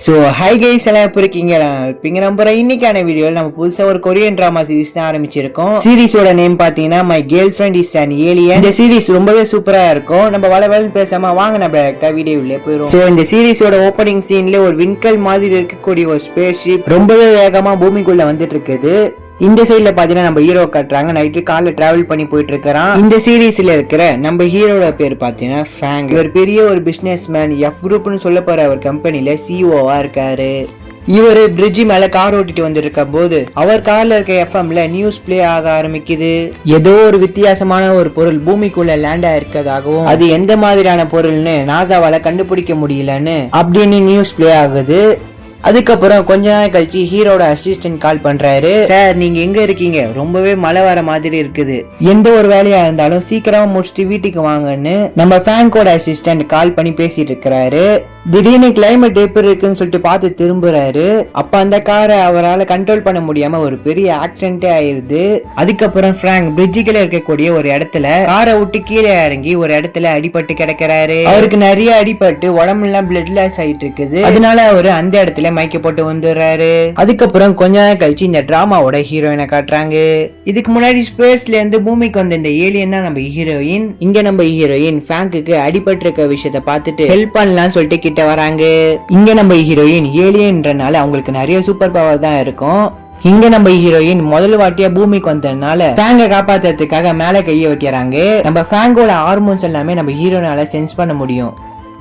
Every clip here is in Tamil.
ஸோ ஹை கைஸ் எல்லாம் எப்படி இருக்கீங்க? இப்போ நம்புற இன்னைக்கான வீடியோவில் நம்ம புதுசாக ஒரு கொரியன் ட்ராமா சீரிஸ் தான் ஆரம்பிச்சிருக்கோம். சீரிஸோட நேம் பார்த்தீங்கன்னா my girl friend is an alien. இந்த சீரிஸ் ரொம்பவே சூப்பராக இருக்கும். நம்ம வளவலன்னு பேசாம வாங்க நம்ம டேரக்டா வீடியோவிலே போயிடும். ஸோ இந்த சீரிஸோட ஓப்பனிங் சீன்ல ஒரு விண்கல் மாதிரி இருக்கக்கூடிய ஒரு ஸ்பேஸ் ஷிப் ரொம்பவே வேகமா பூமிக்குள்ள வந்துட்டு இருக்குது. இந்த சைட்ல பாத்தீங்கன்னா நம்ம ஹீரோ காட்டுறாங்க, நைட்டு கார்ல டிராவல் பண்ணி போயிட்டு இருக்கிறான். இந்த சீரீஸ்ல இருக்கிற நம்ம ஹீரோட பேர் பாத்தீங்கன்னா ஃபேங். இவர் பெரிய ஒரு பிசினஸ் மேன், எஃப் குரூப்னு சொல்ல போற ஒரு கம்பெனில சிஓவா இருக்காரு. இவரு பிரிட்ஜ் மேல கார் ஓட்டிட்டு வந்துருக்க போது அவர் கார்ல இருக்க எஃப்எம்ல நியூஸ் பிளே ஆக ஆரம்பிக்குது. ஏதோ ஒரு வித்தியாசமான ஒரு பொருள் பூமிக்குள்ள லேண்ட் ஆயிருக்கதாகவும் அது எந்த மாதிரியான பொருள்னு நாசாவால கண்டுபிடிக்க முடியலன்னு அப்படின்னு நியூஸ் பிளே ஆகுது. அதுக்கப்புறம் கொஞ்ச நாள் கழிச்சு ஹீரோட அசிஸ்டன்ட் கால் பண்றாரு. சார் நீங்க எங்க இருக்கீங்க? ரொம்பவே மழை வர மாதிரி இருக்குது, எந்த ஒரு வேலையா இருந்தாலும் சீக்கிரமா முடிச்சுட்டு வீட்டுக்கு வாங்கன்னு நம்ம ஃபேங்கோட அசிஸ்டன்ட் கால் பண்ணி பேசிட்டு இருக்கிறாரு. திடீர்னு கிளைமேட் எப்படி இருக்குன்னு சொல்லிட்டு பார்த்து திரும்புறாரு. அப்ப அந்த காரை அவரால் கண்ட்ரோல் பண்ண முடியாம ஒரு பெரிய ஆக்சிடென்டே ஆயிருது. அதுக்கப்புறம் பிராங்க் பிரிட்ஜுக்குள்ள இருக்கக்கூடிய ஒரு இடத்துல காரை விட்டு கீழே இறங்கி ஒரு இடத்துல அடிபட்டு கிடக்கிறாரு. அவருக்கு நிறைய அடிபட்டு உடம்புலாம் பிளட் லாஸ் ஆயிட்டு இருக்குது. அதனால அவரு அந்த இடத்துல மயக்க போட்டு வந்துடுறாரு. அதுக்கப்புறம் கொஞ்ச நாள் கழிச்சு இந்த டிராமாவோட ஹீரோயினை காட்டுறாங்க. இதுக்கு முன்னாடி ஸ்பேஸ்ல இருந்து பூமிக்கு வந்த இந்த ஏலியன் தான் நம்ம ஹீரோயின். இங்க நம்ம ஹீரோயின் ஃபேங்குக்கு அடிபட்டு இருக்க விஷயத்த பார்த்துட்டு ஹெல்ப் பண்ணலாம் சொல்லிட்டு கிட்ட வராங்க. இங்க நம்ம ஹீரோயின் ஏலியன்றனால அவங்களுக்கு நிறைய சூப்பர் பவர் தான் இருக்கும். இங்க நம்ம ஹீரோயின் முதல் வாட்டியா பூமிக்கு வந்ததுனால ஃபேங்கை காப்பாத்துறதுக்காக மேல கைய வைக்கிறாங்க. நம்ம ஃபேங்கோட ஹார்மோன்ஸ் எல்லாமே நம்ம ஹீரோனால சென்ஸ் பண்ண முடியும்.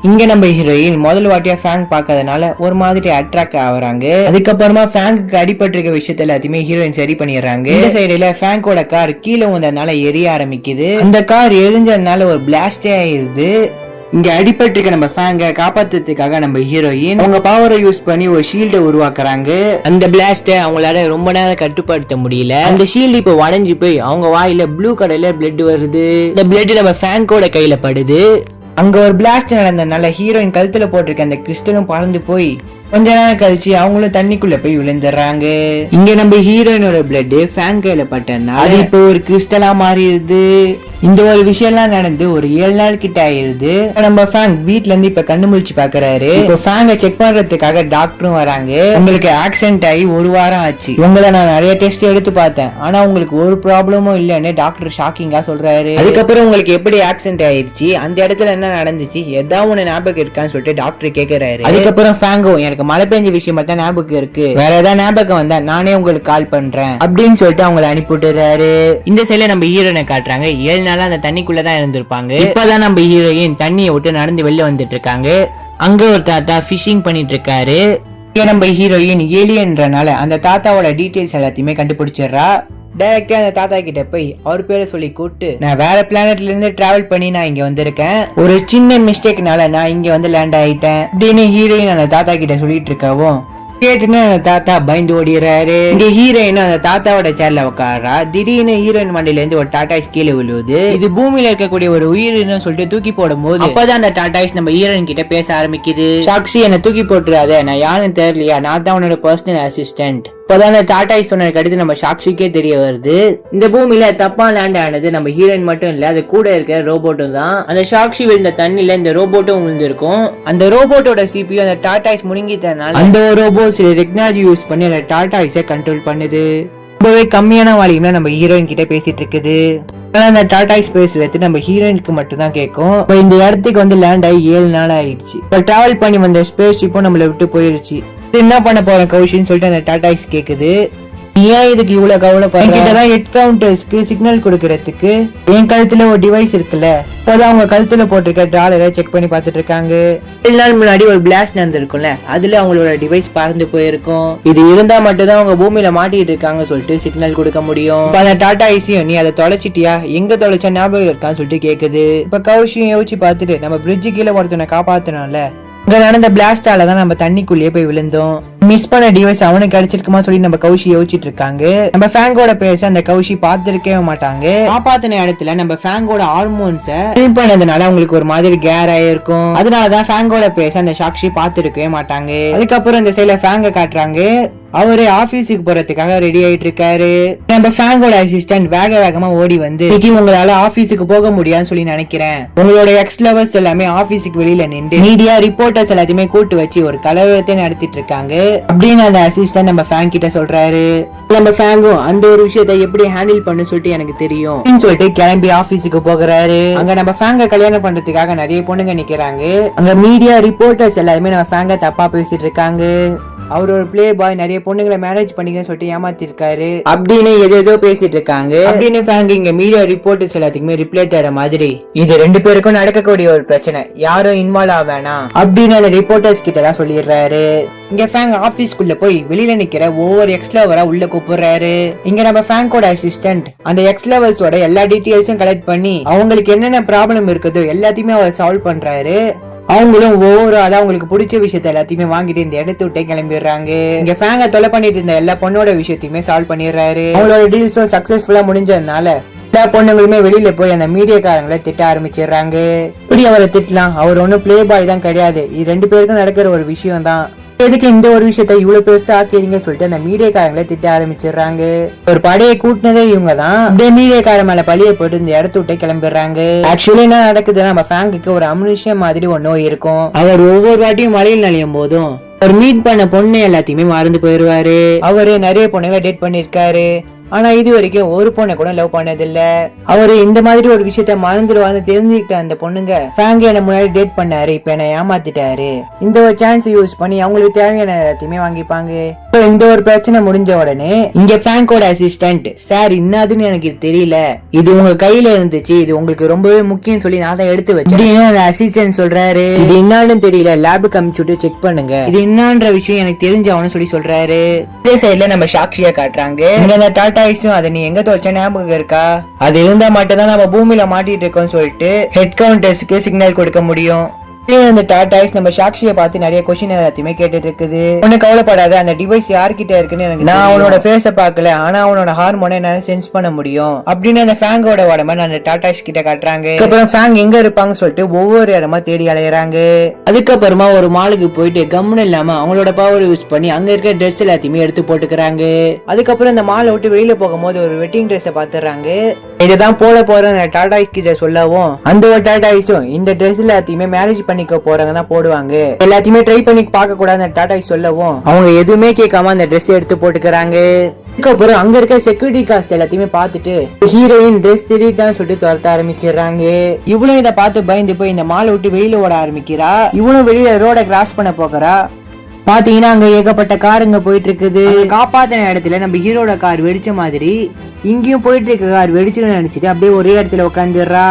இங்க நம்ம ஹீரோயின் முதல் வாட்டியா ஃபேங் பாக்கிறதுனால ஒரு மாதிரி அட்ராக்ட் ஆகுறாங்க. அதுக்கப்புறமா ஃபேங்குக்கு அடிபட்டு இருக்க விஷயத்த எல்லாத்தையுமே ஹீரோயின் சரி பண்ணிடுறாங்க. இந்த சைடுல ஃபேங்கோட கார் கீழே வந்ததுனால எரிய ஆரம்பிக்குது. அந்த கார் எரிஞ்சதுனால ஒரு பிளாஸ்டே ஆயிருது. இங்க அடிபட்டு இருக்க நம்ம ஃபேங்கை காப்பாத்துறதுக்காக நம்ம ஹீரோயின் அவங்க பவரை யூஸ் பண்ணி ஒரு ஷீல்டை உருவாக்குறாங்க. அந்த பிளாஸ்ட அவங்களால ரொம்ப நேரம் கட்டுப்படுத்த முடியல. அந்த ஷீல்டு இப்ப உடைஞ்சு போய் அவங்க வாயில ப்ளூ கலர்ல பிளட் வருது. இந்த பிளட் நம்ம ஃபேங்கோட கையில படுது. அங்க ஒரு பிளாஸ்ட் நடந்ததுனால ஹீரோயின் கழுத்துல போட்டிருக்க அந்த கிறிஸ்டலும் பறந்து போய் கொஞ்ச நேரம் கழிச்சு அவங்களும் தண்ணிக்குள்ள போய் விழுந்துடுறாங்க. இங்க நம்ம ஹீரோயினோட பிளட் ஃபேன் கையில பட்டனால இப்போ ஒரு கிறிஸ்டலா மாறிடுது. இந்த ஒரு விஷயம் எல்லாம் நடந்து ஒரு 7 நாள் கிட்ட ஆயிருது. நம்ம ஃபேங் வீட்ல இருந்து இப்ப கண்ணு முழிச்சு பாக்குறாரு. இப்போ ஃபேங்கை செக் பண்றதுக்காக டாக்டரும் வராங்க. உங்களுக்கு ஆக்சிடென்ட் ஆகி 1 வாரம் ஆச்சு, உங்களை நான் நிறைய டெஸ்ட் எடுத்து பார்த்தேன், ஆனா உங்களுக்கு ஒரு ப்ராப்ளமும் இல்லன்னு டாக்டர் ஷாக்கிங்கா சொல்றாரு. அதுக்கப்புறம் உங்களுக்கு எப்படி ஆக்சிடென்ட் ஆயிடுச்சு, அந்த இடத்துல என்ன நடந்துச்சு, ஏதாவது ஒண்ணு ஞாபகம் இருக்கான்னு சொல்லிட்டு டாக்டர் கேக்குறாரு. அதுக்கப்புறம் ஃபேங்கோ எனக்கு மழை பெஞ்ச விஷயம் தான் ஞாபகம் இருக்கு, வேற ஏதாவது ஞாபகம் வந்தா நானே உங்களுக்கு கால் பண்றேன் அப்படின்னு சொல்லிட்டு அவங்களை அனுப்பிவிட்டுறாரு. இந்த சைடுல நம்ம ஹீரோனை காட்டுறாங்க. 7 நாளா அந்த தண்ணிக்குள்ளதான் இருந்திருப்பாங்க. இப்பதான் நம்ம ஹீரோயின் தண்ணியை விட்டு நடந்து வெளில வந்துட்டு இருக்காங்க. அங்க ஒரு தாத்தா பிஷிங் பண்ணிட்டு இருக்காரு. நம்ம ஹீரோயின் ஏலியன்றனால அந்த தாத்தாவோட டீடைல்ஸ் எல்லாத்தையுமே கண்டுபிடிச்சிடுறா. டைரக்டா அந்த தாத்தா கிட்ட போய் அவர் பேரை சொல்லி கூப்பிட்டு நான் வேற பிளானட்ல இருந்து டிராவல் பண்ணி நான் இங்க வந்திருக்கேன், ஒரு சின்ன மிஸ்டேக்னால நான் இங்க வந்து லேண்ட் ஆயிட்டேன் அப்படின்னு ஹீரோயின் அந்த தாத்தா கிட்ட சொல்லிட்டு இருக்கவும் கேட்டுன்னு அந்த தாத்தா பயந்து ஓடிறாரு. இங்க ஹீரோயின் அந்த தாத்தாவோட சேர்ல உட்காரா. திடீர்னு ஹீரோயின் மண்டில இருந்து ஒரு டாடாய்ஸ் கீழே விழுவுது. இது பூமியில இருக்கக்கூடிய ஒரு உயிரினம் சொல்லிட்டு தூக்கி போடும் போது அப்பதான் அந்த டாடாய்ஸ் நம்ம ஹீரோயின் கிட்ட பேச ஆரம்பிக்குது. சாக்ஷி என்ன தூக்கி போட்டுறாத, நான் யாருன்னு தெரியலையா, நான் தான் உன்னோட பர்சனல் அசிஸ்டன்ட். இப்பதான் அந்த டாடாய்ஸ் சொன்னதுக்கு அடுத்து நம்ம சாக்ஷிக்கே தெரிய வருது இந்த பூமியில தப்பா லேண்ட் ஆனது நம்ம ஹீரோயின் மட்டும் இல்ல, அது கூட இருக்கிற ரோபோட்டும் தான். அந்த சாக்ஷி விழுந்த தண்ணில இந்த ரோபோட்டும் விழுந்திருக்கும். அந்த ரோபோட்டோட சிபியூ அந்த டாடாய்ஸ் முழுங்கிட்டனால அந்த ரோபோட் சில டெக்னாலஜி யூஸ் பண்ணி அந்த டாடாய்ஸை கண்ட்ரோல் பண்ணுது. ரொம்பவே கம்மியான வால்யூம்ல நம்ம ஹீரோயின் கிட்ட பேசிட்டு இருக்குது. அந்த டாடாய்ஸ் பேசுறது நம்ம ஹீரோயினுக்கு மட்டும் தான் கேட்கும். இந்த இடத்துக்கு வந்து லேண்ட் ஆகி 7 நாள் ஆயிடுச்சு. இப்போ டிராவல் பண்ணி வந்த ஸ்பேஸ் ஷிப்பும் நம்மளை விட்டு போயிருச்சு. என்ன பண்ண போறேன் கௌஷின்னு சொல்லிட்டு அந்த டாடாய்ஸ் கேக்குது. ஏன் இதுக்கு இவ்வளவு கவலைப்படுறேன்? ஹெட் கவுண்டர்ஸ்க்கு சிக்னல் கொடுக்கறதுக்கு என் கழுத்துல ஒரு டிவைஸ் இருக்குல்ல, இப்போதான் அவங்க கழுத்துல போட்டிருக்க டாலரை செக் பண்ணி பார்த்துட்டு இருக்காங்க. 7 நாள் முன்னாடி ஒரு பிளாஸ்ட் நடந்திருக்கும்ல, அதுல அவங்களோட டிவைஸ் பறந்து போயிருக்கும். இது இருந்தா மட்டும் தான் அவங்க பூமியில மாட்டிட்டு இருக்காங்க சொல்லிட்டு சிக்னல் கொடுக்க முடியும். அந்த டாடாய்ஸையும் நீ அதை தொலைச்சிட்டியா, எங்க தொலைச்சா ஞாபகம் இருக்கான்னு சொல்லிட்டு கேக்குது. இப்ப கௌஷியும் யோசிச்சு பார்த்துட்டு நம்ம பிரிட்ஜு கீழே ஒருத்தனை காப்பாத்தணும்ல, இங்க நடந்த பிளாஸ்டால தான் நம்ம தண்ணிக்குள்ளேயே போய் விழுந்தோம். மிஸ் பண்ண டிவைஸ் அவனுக்கு கிடைச்சிருக்குமா சொல்லி நம்ம கௌஷி யோசிச்சுட்டு இருக்காங்க. நம்ம ஃபேங்கோட பேச அந்த கௌஷி பார்த்திருக்கவே மாட்டாங்க. காப்பாத்தின இடத்துல நம்ம ஃபேங்கோட ஹார்மோன்ஸை ஃபில் பண்ணதுனால அவங்களுக்கு ஒரு மாதிரி கேர் ஆயிருக்கும். அதனாலதான் ஃபேங்கோட பேச அந்த சாக்ஷி பார்த்திருக்கவே மாட்டாங்க. அதுக்கப்புறம் இந்த சைடுல ஃபேங்க காட்டுறாங்க. அவரு ஆபீஸுக்கு போறதுக்காக ரெடி ஆயிட்டு இருக்காரு. நம்ம ஃபேங்கோட அசிஸ்டன்ட் வேகமா ஓடி வந்து, உங்களால ஆபீஸுக்கு போக முடியாதுன்னு சொல்லி நினைக்கிறேன். உங்களோட எக்ஸ் லவர்ஸ் எல்லாமே ஆபீஸுக்கு வெளியில நின்று மீடியா ரிப்போர்ட்டர்ஸ் எல்லாத்தையுமே கூட்டு வச்சு ஒரு கலவரத்தை நடத்திட்டு இருக்காங்க அப்படின்னு அந்த அசிஸ்டன்ட் நம்ம ஃபேங் கிட்ட சொல்றாரு. நம்ம ஃபேங்கும் அந்த ஒரு விஷயத்தை எப்படி ஹேண்டில் பண்ணு சொல்லிட்டு எனக்கு தெரியும் சொல்லிட்டு கிளம்பி ஆபீஸுக்கு போகிறாரு. அங்க நம்ம ஃபேங்க கல்யாணம் பண்றதுக்காக நிறைய பொண்ணுங்க நிக்கிறாங்க. அங்க மீடியா ரிப்போர்ட்டர்ஸ் எல்லாருமே நம்ம ஃபேங்க தப்பா பேசிட்டு இருக்காங்க. அவர் ஒரு பிளே பாய், நிறைய பொண்ணுங்களை மேரேஜ் பண்ணிக்கன்னு சொல்லிட்டு ஏமாத்திருக்காரு அப்படின்னு ஏதோ பேசிட்டு இருக்காங்க. அப்படின்னு ஃபேங் இங்க மீடியா ரிப்போர்ட்டர்ஸ் எல்லாத்துக்குமே ரிப்ளை தர மாதிரி, இது ரெண்டு பேருக்கும் நடக்கக்கூடிய ஒரு பிரச்சனை, யாரும் இன்வால்வ் ஆவேனா அப்படின்னு அந்த ரிப்போர்ட்டர்ஸ் கிட்ட தான் சொல்லிடுறாரு. இங்க ஃபேங் ஆபீஸ்க்குள்ள போய் வெளியில நிக்கிற ஒவ்வொரு எக்ஸ் லவரா உள்ள கூப்பிடுறாரு. இங்க நம்ம ஃபேங்கோட அசிஸ்டன்ட் அந்த எக்ஸ் லவர்ஸோட எல்லா டீடைல்ஸும் கலெக்ட் பண்ணி அவங்களுக்கு என்னென்ன ப்ராப்ளம் இருக்குதோ எல்லாத்தையுமே அவர் சால்வ் பண்றாரு. அவங்களும் ஒவ்வொரு ஆளா அவங்களுக்கு பிடிச்ச விஷயத்த எல்லாத்தையுமே வாங்கிட்டு இந்த இடத்த விட்டே கிளம்பிடுறாங்க. இங்க ஃபேங்க தொலை பண்ணிட்டு இருந்த எல்லா பொண்ணோட விஷயத்தையுமே சால்வ் பண்ணிடுறாரு. அவங்களோட டீல்ஸும் சக்சஸ்ஃபுல்லா முடிஞ்சதுனால எல்லா பொண்ணுங்களுமே வெளியில போய் அந்த மீடியாக்காரங்களை திட்ட ஆரம்பிச்சிடுறாங்க. இப்படி அவரை திட்டலாம், அவர் ஒன்னும் பிளே பாய் தான் கிடையாது, இது ரெண்டு பேருக்கும் நடக்கிற ஒரு விஷயம் தான், எதுக்கு இந்த ஒரு விஷயத்த இவ்வளவு பெருசா ஆக்கிறீங்க சொல்லிட்டு அந்த மீடியாக்காரங்களை திட்ட ஆரம்பிச்சிடுறாங்க. ஒரு படையை கூட்டினதே இவங்க தான். அப்படியே மீடியாக்கார மேல பழிய போட்டு இந்த இடத்த விட்டு கிளம்பிடுறாங்க. ஆக்சுவலி என்ன நடக்குதுன்னா, நம்ம ஃபேங்குக்கு ஒரு அம்னிஷியா மாதிரி ஒரு நோய் இருக்கும். அவர் ஒவ்வொரு வாட்டியும் மழையில் நனையும் போதும் அவர் மீட் பண்ண பொண்ணு எல்லாத்தையுமே மறந்து போயிருவாரு. அவரு நிறைய பொண்ணுங்களை டேட் பண்ணிருக்காரு, ஆனா இது வரைக்கும் ஒரு பொண்ணை கூட லவ் பண்ணதில்ல. அவரு இந்த மாதிரி ஒரு விஷயத்த மறந்துடுவான்னு தெரிஞ்சுக்கிட்ட அந்த பொண்ணுங்க, ஃபேங்க என்ன முன்னாடி டேட் பண்ணாரு, இப்ப என்ன ஏமாத்திட்டாரு, இந்த ஒரு சான்ஸ் யூஸ் பண்ணி அவங்களுக்கு தேவையான எல்லாத்தையுமே வாங்கிப்பாங்க. இந்த ஒரு பிரச்சனை முடிஞ்ச உடனே இங்க ஃபேங்கோட அசிஸ்டன்ட், சார் இன்னாதுன்னு எனக்கு தெரியல, இது உங்க கையில இருந்துச்சு, இது உங்களுக்கு ரொம்பவே முக்கியம் சொல்லி நான் தான் எடுத்து வச்சேன். அசிஸ்டன்ட் சொல்றாரு, இது என்னான்னு தெரியல, லேபுக்கு அனுப்பிச்சுட்டு செக் பண்ணுங்க, இது என்னன்ற விஷயம் எனக்கு தெரிஞ்சவனு சொல்லி சொல்றாரு. இதே சைட்ல நம்ம சாக்ஷியா காட்டுறாங்க. இங்க டாடா அதை நீ எங்க தொலைச்ச ஞாபகம் இருக்கா, அது இருந்தா மட்டும் தான் நம்ம பூமியில மாட்டிட்டு இருக்கோம் சொல்லிட்டு ஹெட் கவுண்டர்ஸ்க்கு சிக்னல் கொடுக்க முடியும். அந்த டாடாய்ஸ் நம்ம சாக்ஷியை பார்த்து நிறைய கொஸ்டின் எல்லாத்தையுமே கேட்டுட்டு இருக்குது. ஒண்ணு கவலைப்படாத, அந்த டிவைஸ் யார்கிட்ட இருக்குன்னு எனக்கு, நான் அவனோட ஃபேஸ பார்க்கல, ஆனா அவனோட ஹார்மோனை என்னால சென்ஸ் பண்ண முடியும் அப்படின்னு அந்த ஃபேங்கோட உடம்ப அந்த டாடாய்ஸ் கிட்ட காட்டுறாங்க. அதுக்கப்புறம் ஃபேங் எங்க இருப்பாங்க சொல்லிட்டு ஒவ்வொரு இடமா தேடி அலையறாங்க. அதுக்கப்புறமா ஒரு மாலுக்கு போயிட்டு கம்முன்னு இல்லாம அவங்களோட பவர் யூஸ் பண்ணி அங்க இருக்க ட்ரெஸ் எல்லாத்தையுமே எடுத்து போட்டுக்கிறாங்க. அதுக்கப்புறம் இந்த மாலை விட்டு வெளியில போகும்போது ஒரு வெட்டிங் ட்ரெஸ் பாத்துறாங்க. இதுதான் போட போற டாடாய்ஸ் கிட்ட சொல்லவும் அந்த ஒரு டாடாய்ஸும் இந்த ட்ரெஸ் எல்லாத்தையுமே மேரேஜ் பண்ணிக்க போறவங்க தான் போடுவாங்க, எல்லாத்தையுமே ட்ரை பண்ணி பார்க்க கூடாது டாடாய்ஸ் சொல்லவும் அவங்க எதுவுமே கேட்காம அந்த ட்ரெஸ் எடுத்து போட்டுக்கிறாங்க. அதுக்கப்புறம் அங்க இருக்க செக்யூரிட்டி காஸ்ட் எல்லாத்தையுமே பார்த்துட்டு ஹீரோயின் ட்ரெஸ் திருட்டான்னு சொல்லிட்டு துரத்த ஆரம்பிச்சிடுறாங்க. இவளும் இதை பார்த்து பயந்து போய் இந்த மாலை விட்டு வெளியில ஓட ஆரம்பிக்கிறா. இவனும் வெளியில ரோட கிராஸ் பண்ண போகிறா. பாத்தீங்கன்னா அங்க ஏகப்பட்ட காருங்க போயிட்டு இருக்குது. காப்பாத்தின இடத்துல நம்ம ஹீரோட கார் வெடிச்ச மாதிரி இங்கேயும் போயிட்டு இருக்க கார் வெடிச்சுன்னு நினைச்சிட்டு அப்படியே ஒரே இடத்துல உட்காந்துடுறா.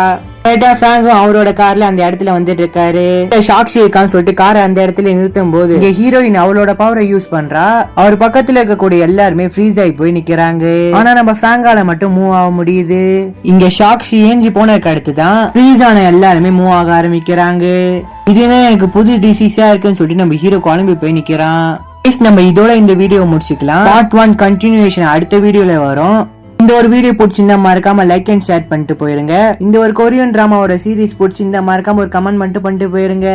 அவரோட கார்ல அந்த இடத்துல வந்துட்டு இருக்காரு. சாக்ஷி இருக்கான்னு சொல்லிட்டு காரை அந்த இடத்துல நிறுத்தும் போது இங்க ஹீரோயின் அவளோட பவரை யூஸ் பண்றா. அவர் பக்கத்துல இருக்கக்கூடிய எல்லாருமே ஃப்ரீஸ் ஆகி போய் நிக்கிறாங்க. ஆனா நம்ம ஃபேங்கால மட்டும் மூவ் ஆக முடியுது. இங்க சாக்ஷி ஏஞ்சி போனதுக்கு அடுத்துதான் ஃப்ரீஸ் ஆன எல்லாருமே மூவ் ஆக ஆரம்பிக்கிறாங்க. இதுதான் எனக்கு புது டிசீஸா இருக்குன்னு சொல்லிட்டு நம்ம ஹீரோ குழம்பு போய் நிக்கிறான். நம்ம இதோட இந்த வீடியோ முடிச்சுக்கலாம். பார்ட் 1 கண்டினியூஷன் அடுத்த வீடியோல வரும். இந்த ஒரு வீடியோ பிடிச்சிருந்தா மறக்காம லைக் அண்ட் ஷேர் பண்ணிட்டு போயிருங்க. இந்த ஒரு கொரியன் டிராமாவோட சீரிஸ் பிடிச்சிருந்தா மறக்காம ஒரு கமெண்ட் பண்ணிட்டு போயிருங்க.